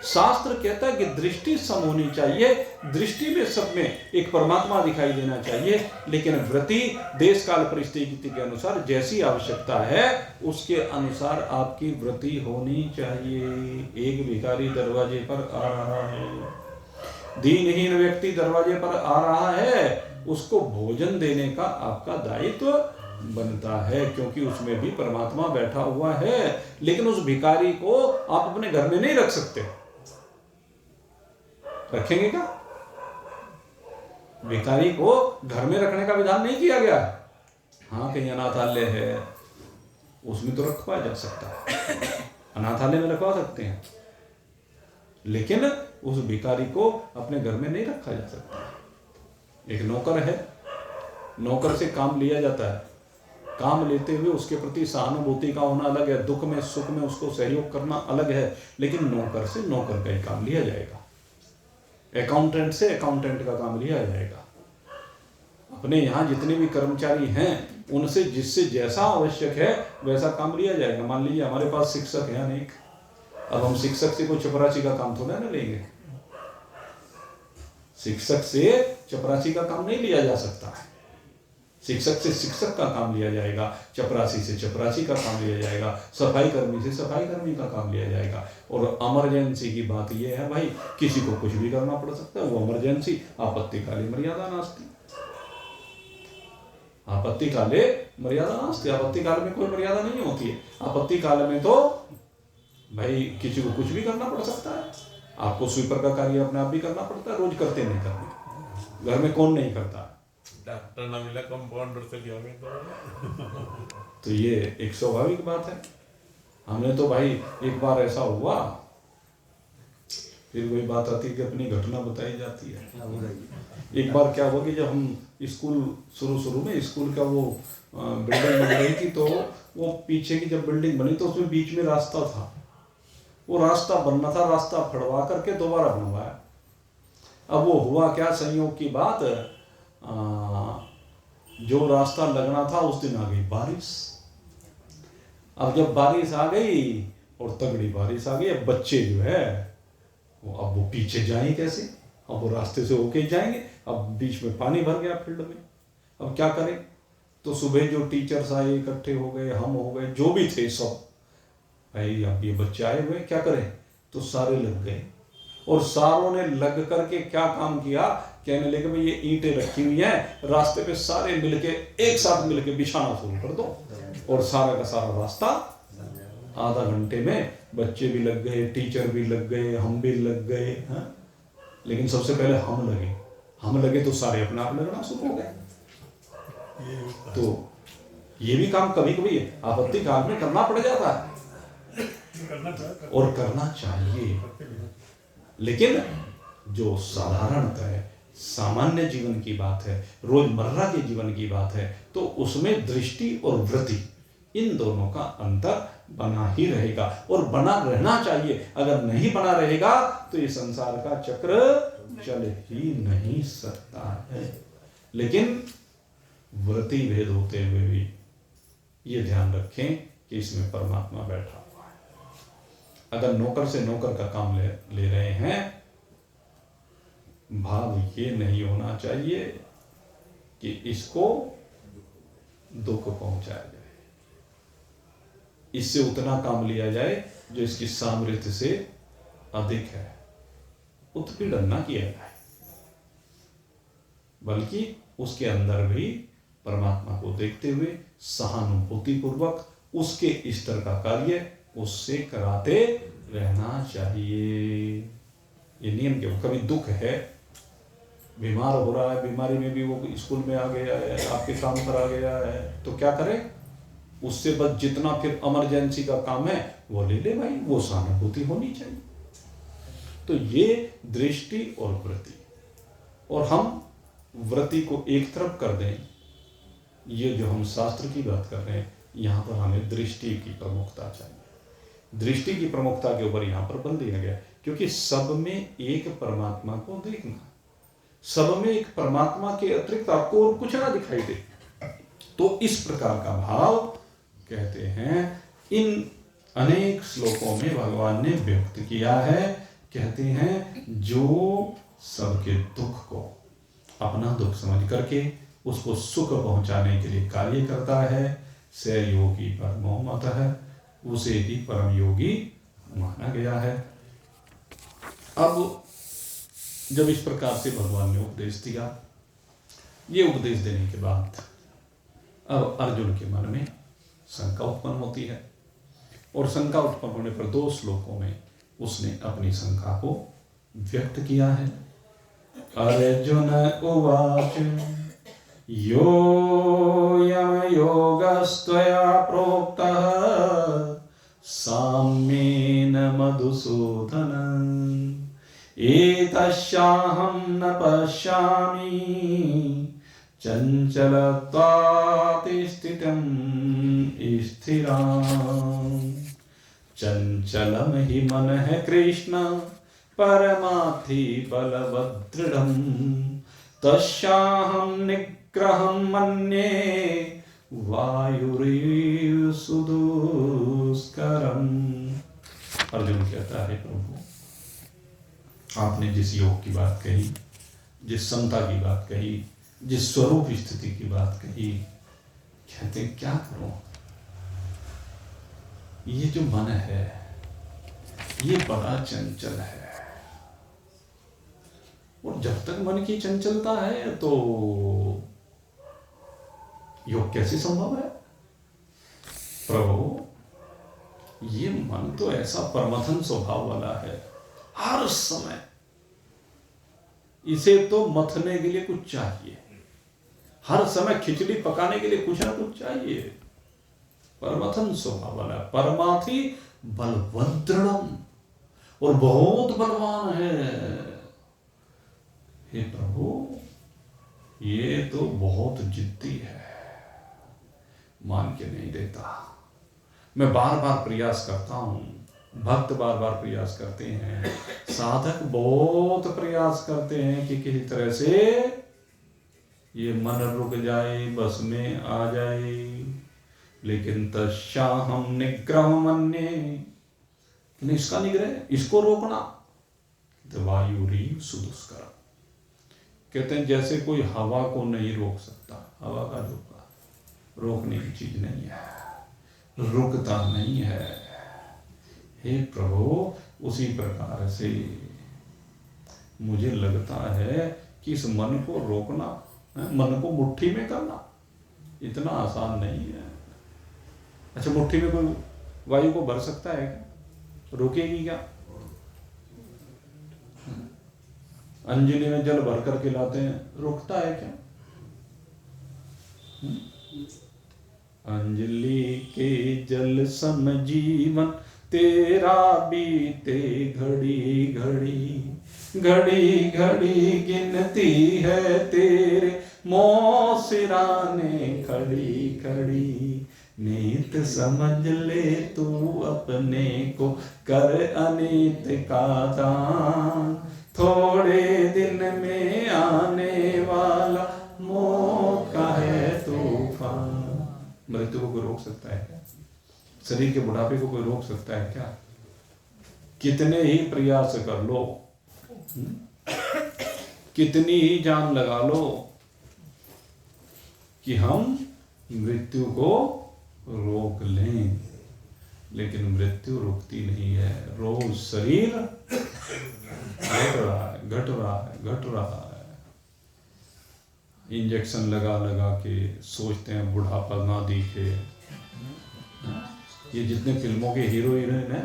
[SPEAKER 1] शास्त्र कहता है कि दृष्टि सम होनी चाहिए, दृष्टि में सब में एक परमात्मा दिखाई देना चाहिए, लेकिन वृत्ति देश काल परिस्थिति के अनुसार जैसी आवश्यकता है उसके अनुसार आपकी वृत्ति होनी चाहिए। एक भिखारी दरवाजे पर आ रहा है, दीनहीन व्यक्ति दरवाजे पर आ रहा है, उसको भोजन देने का आपका दायित्व बनता है, क्योंकि उसमें भी परमात्मा बैठा हुआ है। लेकिन उस भिखारी को आप अपने घर में नहीं रख सकते, रखेंगे क्या? भिखारी को घर में रखने का विधान नहीं किया गया। हाँ, कहीं अनाथालय है उसमें तो रखवाया जा सकता है, अनाथालय में रखवा सकते हैं, लेकिन उस भिखारी को अपने घर में नहीं रखा जा सकता। एक नौकर है, नौकर से काम लिया जाता है, काम लेते हुए उसके प्रति सहानुभूति का होना अलग है, दुख में सुख में उसको सहयोग करना अलग है, लेकिन नौकर से नौकर का ही काम लिया जाएगा, अकाउंटेंट से अकाउंटेंट का काम लिया जाएगा। अपने यहाँ जितने भी कर्मचारी हैं उनसे जिससे जैसा आवश्यक है वैसा काम लिया जाएगा। मान लीजिए हमारे पास शिक्षक है अनेक, अब हम शिक्षक से कोई चपरासी का काम थोड़ा ना लेंगे, शिक्षक से चपरासी का काम नहीं लिया जा सकता है। शिक्षक से शिक्षक का काम लिया जाएगा, चपरासी से चपरासी का काम लिया जाएगा, सफाई कर्मी से सफाई कर्मी का काम लिया जाएगा। और इमरजेंसी की बात यह है भाई, किसी को कुछ भी करना पड़ सकता है, वो इमरजेंसी। आपत्ति काले मर्यादा नास्ति, आपत्ति काले मर्यादा नास्ति। आपत्ति काल में कोई मर्यादा नहीं होती है। आपत्ति काल में तो भाई किसी को कुछ भी करना पड़ सकता है। आपको स्वीपर का कार्य अपने आप भी करना पड़ता है, रोज करते नहीं करते, घर में कौन नहीं करता।
[SPEAKER 2] डॉक्टर ना मिला कंपाउंडर से क्या
[SPEAKER 1] तो ये एक स्वाभाविक बात है। हमने तो भाई एक बार ऐसा हुआ, फिर वही बात आती है कि अपनी घटना बताई जाती है। एक बार क्या हुआ कि जब हम स्कूल शुरू में स्कूल का वो बिल्डिंग बन रही थी, तो वो पीछे की जब बिल्डिंग बनी तो उसमें बीच में रास्ता था। वो रास्ता बनना था, रास्ता फड़वा करके दोबारा बनवाया। अब वो हुआ क्या, संयोग की बात, जो रास्ता लगना था उस दिन आ गई बारिश। अब जब बारिश आ गई और तगड़ी बारिश आ गई, अब बच्चे जो है अब वो पीछे जाएं कैसे, अब वो रास्ते से होके जाएंगे, अब बीच में पानी भर गया फील्ड में। अब क्या करें, तो सुबह जो टीचर्स आए इकट्ठे हो गए, हम हो गए, जो भी थे सब, भाई अब ये बच्चे आए हुए क्या करें, तो सारे लग गए। और सारों ने लग करके क्या काम किया, कहने लगे भाई ये ईंटें रखी हुई हैं, रास्ते पे सारे मिलके एक साथ मिलके बिछाना शुरू कर दो। और सारा का सारा रास्ता आधा घंटे में बच्चे भी लग गए, टीचर भी लग गए, हम भी लग गए। हाँ? लेकिन सबसे पहले हम लगे तो सारे अपने आप लगना शुरू हो गए। तो ये भी काम कभी कभी आपत्ति काल में करना पड़ जाता है और करना चाहिए। लेकिन जो साधारणतः सामान्य जीवन की बात है, रोजमर्रा के जीवन की बात है, तो उसमें दृष्टि और वृत्ति इन दोनों का अंतर बना ही रहेगा और बना रहना चाहिए। अगर नहीं बना रहेगा तो ये संसार का चक्र चल ही नहीं सकता है। लेकिन वृत्ति भेद होते हुए भी ये ध्यान रखें कि इसमें परमात्मा बैठा हुआ है। अगर नौकर से नौकर का काम ले रहे हैं, भाव ये नहीं होना चाहिए कि इसको दुख पहुंचाया जाए, इससे उतना काम लिया जाए जो इसकी सामर्थ्य से अधिक है। उत्पीड़न ना किया जाए, बल्कि उसके अंदर भी परमात्मा को देखते हुए सहानुभूति पूर्वक उसके स्तर का कार्य उससे कराते रहना चाहिए। ये नियम क्यों, कभी दुख है, बीमार हो रहा है, बीमारी में भी वो स्कूल में आ गया है, आपके काम पर आ गया है, तो क्या करें, उससे बस जितना फिर इमरजेंसी का काम है वो ले ले भाई, वो सहानुभूति होनी चाहिए। तो ये दृष्टि और वृत्ति, और हम वृत्ति को एक तरफ कर दें, ये जो हम शास्त्र की बात कर रहे हैं, यहाँ पर हमें दृष्टि की प्रमुखता चाहिए। दृष्टि की प्रमुखता के ऊपर यहाँ पर बल दिया गया, क्योंकि सब में एक परमात्मा को देखना, सब में एक परमात्मा के अतिरिक्त आपको और कुछ ना दिखाई दे। तो इस प्रकार का भाव कहते हैं इन अनेक श्लोकों में भगवान ने व्यक्त किया है। कहते हैं जो सबके दुख को अपना दुख समझ करके उसको सुख पहुंचाने के लिए कार्य करता है, स योगी परमो मतः, उसे ही परम योगी माना गया है। अब जब इस प्रकार से भगवान ने उपदेश दिया, ये उपदेश देने के बाद अब अर्जुन के मन में शंका उत्पन्न होती है, और शंका उत्पन्न होने पर 2 श्लोकों में उसने अपनी शंका को व्यक्त किया है। अर्जुन उवाच योऽयं योगस्त्वया प्रोक्तः साम्येन मधुसूदन एतस्याहं न पश्यामि चञ्चलत्वाति स्थितं स्थिराम्। चंचलम ही मन है कृष्ण परमार्थी बलवदृढ़ं तस्याहं निग्रहं मन्ये वायुरिव सुदुष्करम्। अर्जुन कहता है प्रभु, आपने जिस योग की बात कही, जिस समता की बात कही, जिस स्वरूप स्थिति की बात कही, कहते हैं क्या करूं, ये जो मन है ये बड़ा चंचल है, और जब तक मन की चंचलता है तो योग कैसे संभव है। प्रभु, ये मन तो ऐसा परमथन स्वभाव वाला है, हर समय इसे तो मथने के लिए कुछ चाहिए, हर समय खिचड़ी पकाने के लिए कुछ ना कुछ चाहिए। परमथन स्वभाव वाला, परमार्थी बलवंतरणम, और बहुत बलवान है। हे प्रभु, ये तो बहुत जिद्दी है, मान के नहीं देता। मैं बार बार प्रयास करता हूं, भक्त बार बार प्रयास करते हैं, साधक बहुत प्रयास करते हैं कि किसी तरह से ये मन रुक जाए, बस में आ जाए, लेकिन तस्याहम निग्रह मन्ये, इसका निग्रह, इसको रोकना, तो वायुरीव सुदुष्कर, कहते हैं जैसे कोई हवा को नहीं रोक सकता, हवा का झोंका रोकने की चीज नहीं है, रुकता नहीं है। हे प्रभु, उसी प्रकार से मुझे लगता है कि इस मन को रोकना, मन को मुट्ठी में करना इतना आसान नहीं है। अच्छा, मुट्ठी में कोई वायु को भर सकता है क्या? रोकेगी क्या? अंजलि में जल भर करके लाते हैं, रुकता है क्या? अंजलि के जल सम जीवन तेरा बीते घड़ी घड़ी, घड़ी घड़ी गिनती है तेरे मौसिराने खड़ी खड़ी, नीत समझ ले तू अपने को, कर अनीत का दान, थोड़े दिन में आने वाला मौत का है तूफान। मृत्यु को कोई रोक सकता है क्या? शरीर के बुढ़ापे को कोई रोक सकता है क्या? कितने ही प्रयास कर लो, कितनी ही जान लगा लो कि हम मृत्यु को रोक लें, लेकिन मृत्यु रुकती नहीं है। रोज शरीर घट रहा है, घट रहा है, घट रहा है। इंजेक्शन लगा लगा के सोचते हैं बुढ़ापा ना दिखे। ये जितने फिल्मों के हीरो हीरोइन है,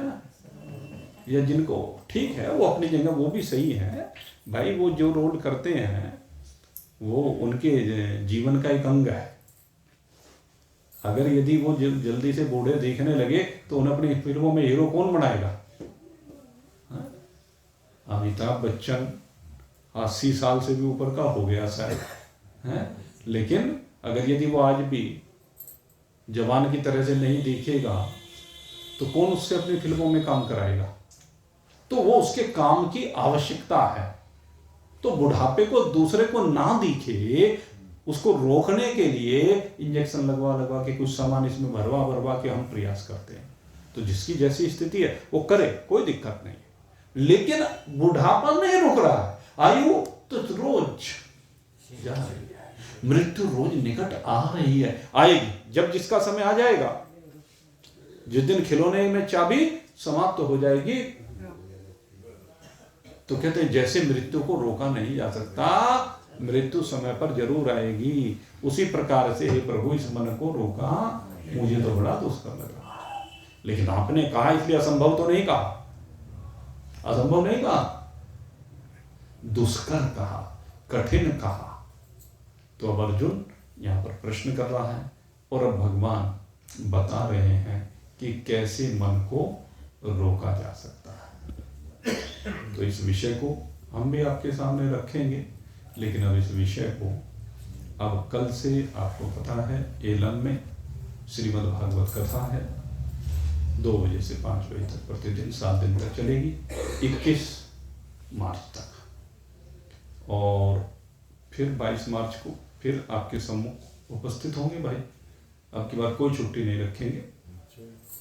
[SPEAKER 1] या जिनको, ठीक है वो अपनी जगह वो भी सही है भाई, वो जो रोल करते हैं वो उनके जीवन का एक अंग है। अगर यदि वो जल्दी से बूढ़े दिखने लगे तो उन्हें अपनी फिल्मों में हीरो कौन बनाएगा? अमिताभ बच्चन 80 साल से भी ऊपर का हो गया शायद है, लेकिन अगर यदि वो आज भी जवान की तरह से नहीं दिखेगा तो कौन उससे अपनी फिल्मों में काम कराएगा? तो वो उसके काम की आवश्यकता है। तो बुढ़ापे को दूसरे को ना दिखे, उसको रोकने के लिए इंजेक्शन लगवा लगवा के, कुछ सामान इसमें भरवा भरवा के हम प्रयास करते हैं। तो जिसकी जैसी स्थिति है वो करे, कोई दिक्कत नहीं, लेकिन बुढ़ापा नहीं रुक रहा है। आयु तो रोज जा रही है, मृत्यु रोज निकट आ रही है, आएगी। जब जिसका समय आ जाएगा, जिस दिन खिलौने में चाबी समाप्त हो जाएगी, तो कहते हैं जैसे मृत्यु को रोका नहीं जा सकता, मृत्यु समय पर जरूर आएगी। उसी प्रकार से हे प्रभु, इस मन को रोका मुझे तो बड़ा दुष्कर लगा, लेकिन आपने कहा इसलिए असंभव तो नहीं कहा, असंभव नहीं कहा, दुष्कर कहा, कठिन कहा। तो अब अर्जुन यहाँ पर प्रश्न कर रहा है और अब भगवान बता रहे हैं कि कैसे मन को रोका जा सकता है। तो इस विषय को हम भी आपके सामने रखेंगे, लेकिन अब इस विषय को अब कल से आपको पता है एलन में श्रीमद् भागवत कथा है, 2 बजे से 5 बजे तक प्रतिदिन 7 दिन तक चलेगी, 21 मार्च तक। और फिर 22 मार्च को फिर आपके सम्मुख उपस्थित होंगे भाई। अब की बार कोई छुट्टी नहीं रखेंगे,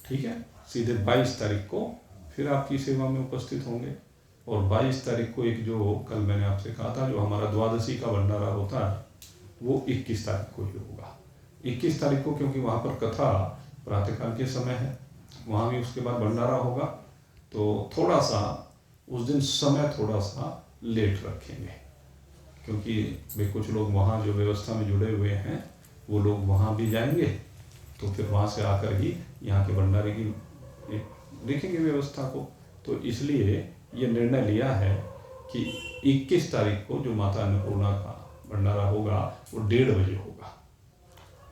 [SPEAKER 1] ठीक है? सीधे 22 तारीख को फिर आपकी सेवा में उपस्थित होंगे। और 22 तारीख को एक जो कल मैंने आपसे कहा था, जो हमारा द्वादशी का भंडारा होता है, वो 21 तारीख को ही होगा। 21 तारीख को, क्योंकि वहाँ पर कथा प्रातःकाल के समय है, वहाँ भी उसके बाद भंडारा होगा, तो थोड़ा सा उस दिन समय थोड़ा सा लेट रखेंगे, क्योंकि वे कुछ लोग वहाँ जो व्यवस्था में जुड़े हुए हैं वो लोग वहाँ भी जाएंगे, तो फिर वहाँ से आकर ही यहाँ के भंडारे की देखेंगे व्यवस्था को। तो इसलिए ये निर्णय लिया है कि 21 तारीख को जो माता अन्नपूर्णा का भंडारा होगा वो 1:30 बजे होगा।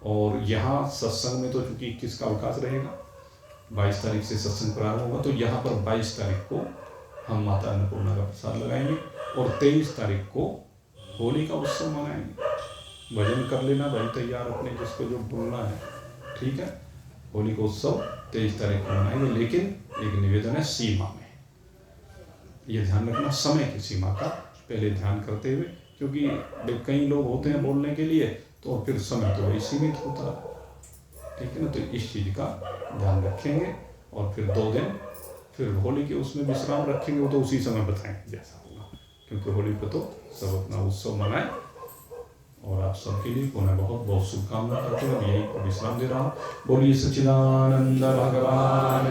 [SPEAKER 1] और यहाँ सत्संग में तो चूँकि 21 का अवकाश रहेगा, 22 तारीख से सत्संग प्रारंभ होगा, तो यहाँ पर 22 तारीख को हम माता अन्नपूर्णा का प्रसाद लगाएंगे और 23 तारीख को होली का उत्सव मनाएंगे। भजन कर लेना भाई तैयार अपने, जिसको जो बोलना है, ठीक है। होली का उत्सव 23 तारीख को मनाएंगे, लेकिन एक निवेदन है सीमा में, ये ध्यान रखना समय की सीमा का पहले ध्यान करते हुए, क्योंकि कई लोग होते हैं बोलने के लिए, तो फिर समय तो वही सीमित होता है, ठीक है ना। तो इस चीज़ का ध्यान रखेंगे और फिर 2 दिन फिर होली के उसमें विश्राम रखेंगे, वो तो उसी समय बताएंगे जैसा होगा, क्योंकि होली पे तो सब अपना उत्सव मनाएं। और आप सबके लिए पुनः बहुत बहुत शुभकामना करते हैं, यही पर विश्राम दे रहा हूँ। बोलिए सच्चिदानंद भगवान।